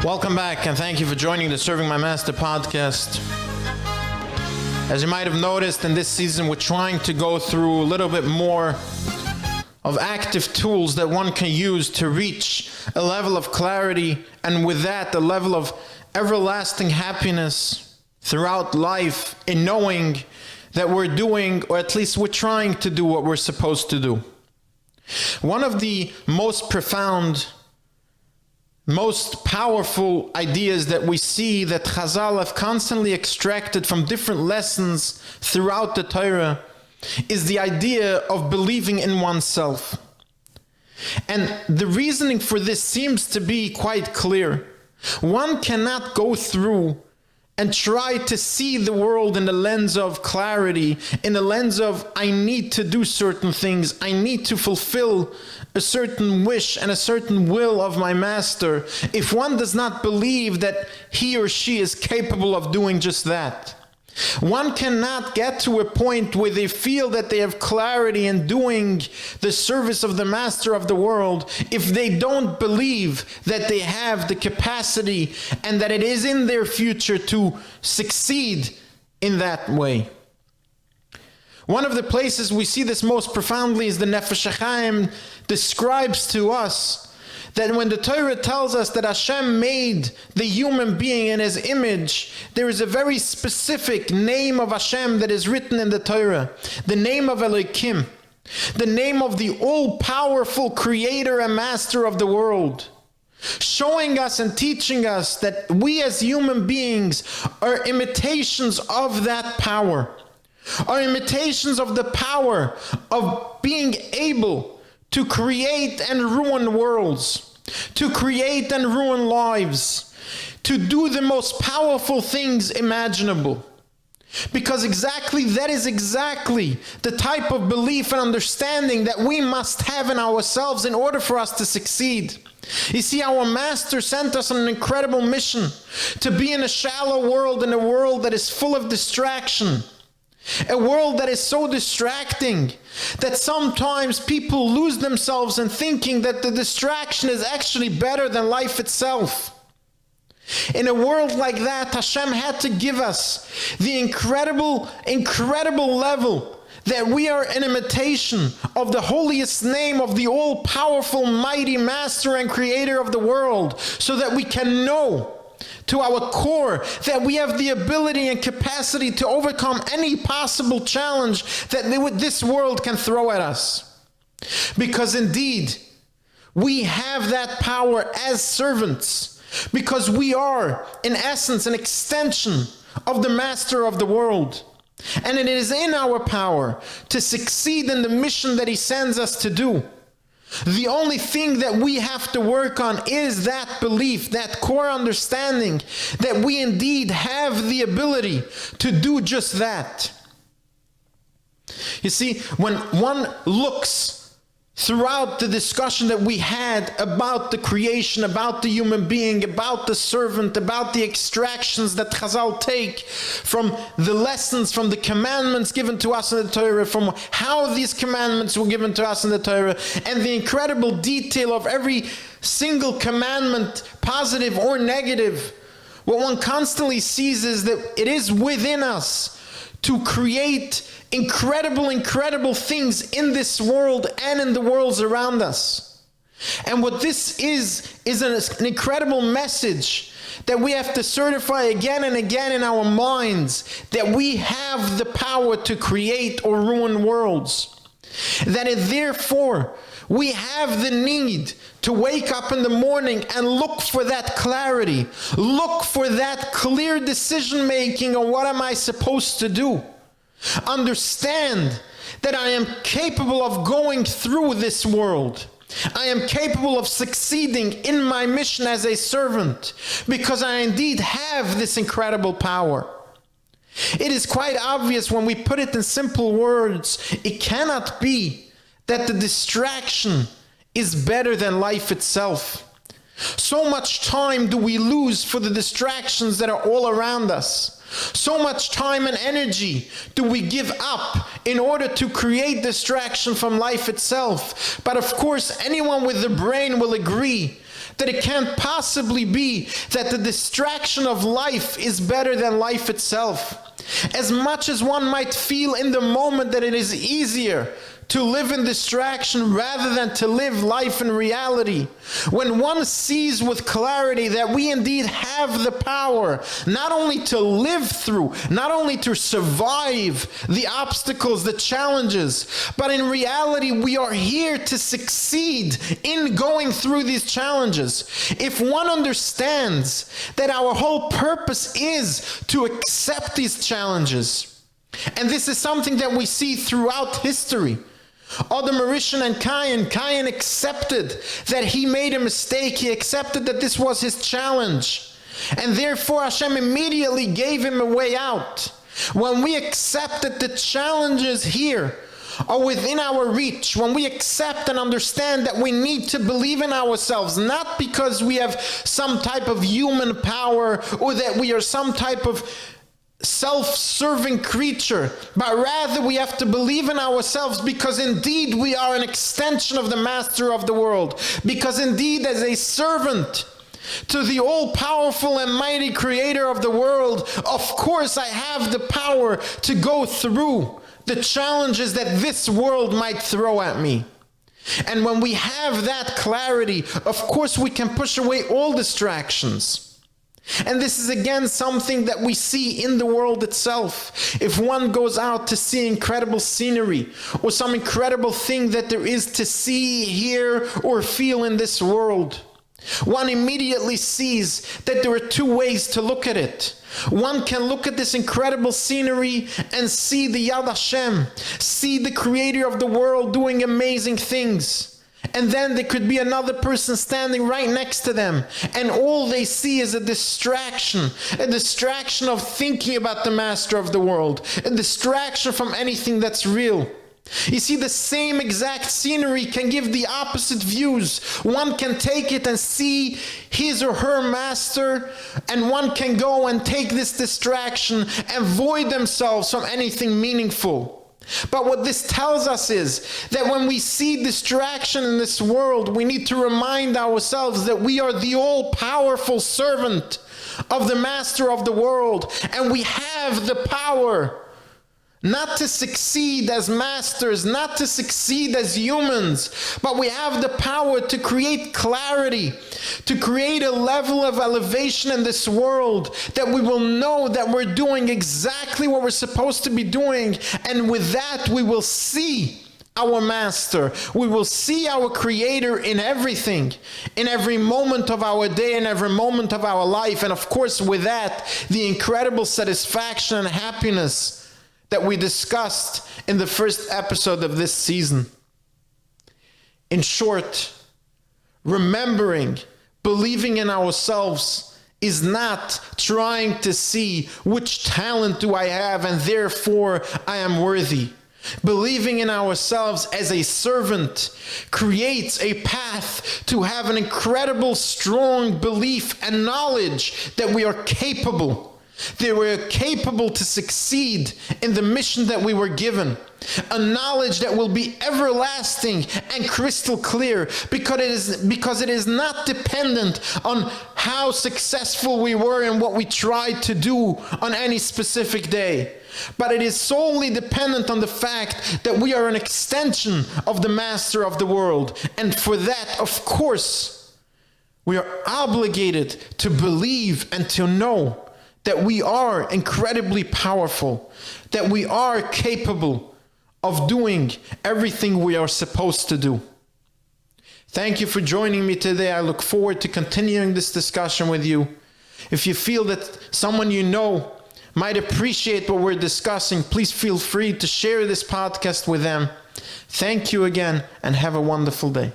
Welcome back, and thank you for joining the Serving My Master podcast. As you might have noticed, in this season we're trying to go through a little bit more of active tools that one can use to reach a level of clarity, and with that, a level of everlasting happiness throughout life in knowing that we're doing, or at least we're trying to do, what we're supposed to do. One of the most profound, most powerful ideas that we see that Chazal have constantly extracted from different lessons throughout the Torah is the idea of believing in oneself. And the reasoning for this seems to be quite clear. One cannot go through and try to see the world in the lens of clarity, in the lens of, I need to do certain things, I need to fulfill a certain wish and a certain will of my master, if one does not believe that he or she is capable of doing just that. One cannot get to a point where they feel that they have clarity in doing the service of the master of the world if they don't believe that they have the capacity and that it is in their future to succeed in that way. One of the places we see this most profoundly is the Nefesh HaChaim describes to us that when the Torah tells us that Hashem made the human being in His image, there is a very specific name of Hashem that is written in the Torah, the name of Elohim, the name of the all-powerful creator and master of the world, showing us and teaching us that we as human beings are imitations of that power, are imitations of the power of being able to create and ruin worlds, to create and ruin lives, to do the most powerful things imaginable. Because that is exactly the type of belief and understanding that we must have in ourselves in order for us to succeed. You see, our Master sent us on an incredible mission to be in a shallow world, in a world that is full of distraction. A world that is so distracting that sometimes people lose themselves in thinking that the distraction is actually better than life itself. In a world like that, Hashem had to give us the incredible level that we are an imitation of the holiest name of the all-powerful, mighty Master and Creator of the world, so that we can know to our core that we have the ability and capacity to overcome any possible challenge that this world can throw at us. Because indeed, we have that power as servants, because we are, in essence, an extension of the Master of the world. And it is in our power to succeed in the mission that He sends us to do. The only thing that we have to work on is that belief, that core understanding that we indeed have the ability to do just that. You see, when one looks throughout the discussion that we had about the creation, about the human being, about the servant, about the extractions that Chazal take from the lessons, from the commandments given to us in the Torah, from how these commandments were given to us in the Torah, and the incredible detail of every single commandment, positive or negative, what one constantly sees is that it is within us to create incredible things in this world and in the worlds around us. And what this is an incredible message that we have to certify again and again in our minds, that we have the power to create or ruin worlds. That therefore we have the need to wake up in the morning and look for that clarity, look for that clear decision making on what am I supposed to do. Understand that I am capable of going through this world. I am capable of succeeding in my mission as a servant because I indeed have this incredible power. It is quite obvious when we put it in simple words, it cannot be that the distraction is better than life itself. So much time do we lose for the distractions that are all around us. So much time and energy do we give up in order to create distraction from life itself. But of course, anyone with a brain will agree that it can't possibly be that the distraction of life is better than life itself. As much as one might feel in the moment that it is easier to live in distraction rather than to live life in reality, when one sees with clarity that we indeed have the power not only to live through, not only to survive the obstacles, the challenges, but in reality we are here to succeed in going through these challenges. If one understands that our whole purpose is to accept these challenges, and this is something that we see throughout history. Adam, Rishon, and Cain accepted that he made a mistake. He accepted that this was his challenge. And therefore Hashem immediately gave him a way out. When we accept that the challenges here are within our reach, when we accept and understand that we need to believe in ourselves, not because we have some type of human power or that we are some type of self-serving creature, but rather we have to believe in ourselves because indeed we are an extension of the master of the world, because indeed as a servant to the all-powerful and mighty creator of the world, of course I have the power to go through the challenges that this world might throw at me. And when we have that clarity, of course we can push away all distractions. And this is again something that we see in the world itself. If one goes out to see incredible scenery or some incredible thing that there is to see, hear, or feel in this world, one immediately sees that there are two ways to look at it. One can look at this incredible scenery and see the Yad Hashem, see the creator of the world doing amazing things. And then there could be another person standing right next to them, and all they see is a distraction of thinking about the master of the world, a distraction from anything that's real. You see, the same exact scenery can give the opposite views. One can take it and see his or her master, and one can go and take this distraction and void themselves from anything meaningful. But what this tells us is that when we see distraction in this world, we need to remind ourselves that we are the all-powerful servant of the master of the world, and we have the power not to succeed as masters, not to succeed as humans, but we have the power to create clarity, to create a level of elevation in this world that we will know that we're doing exactly what we're supposed to be doing, and with that we will see our master, we will see our creator in everything, in every moment of our day, in every moment of our life, and of course with that, the incredible satisfaction and happiness that we discussed in the first episode of this season. In short, remembering, believing in ourselves is not trying to see which talent do I have and therefore I am worthy. Believing in ourselves as a servant creates a path to have an incredible strong belief and knowledge that we are capable. They were capable to succeed in the mission that we were given. A knowledge that will be everlasting and crystal clear because it is not dependent on how successful we were in what we tried to do on any specific day. But it is solely dependent on the fact that we are an extension of the master of the world. And for that, of course, we are obligated to believe and to know that we are incredibly powerful, that we are capable of doing everything we are supposed to do. Thank you for joining me today. I look forward to continuing this discussion with you. If you feel that someone you know might appreciate what we're discussing, please feel free to share this podcast with them. Thank you again, and have a wonderful day.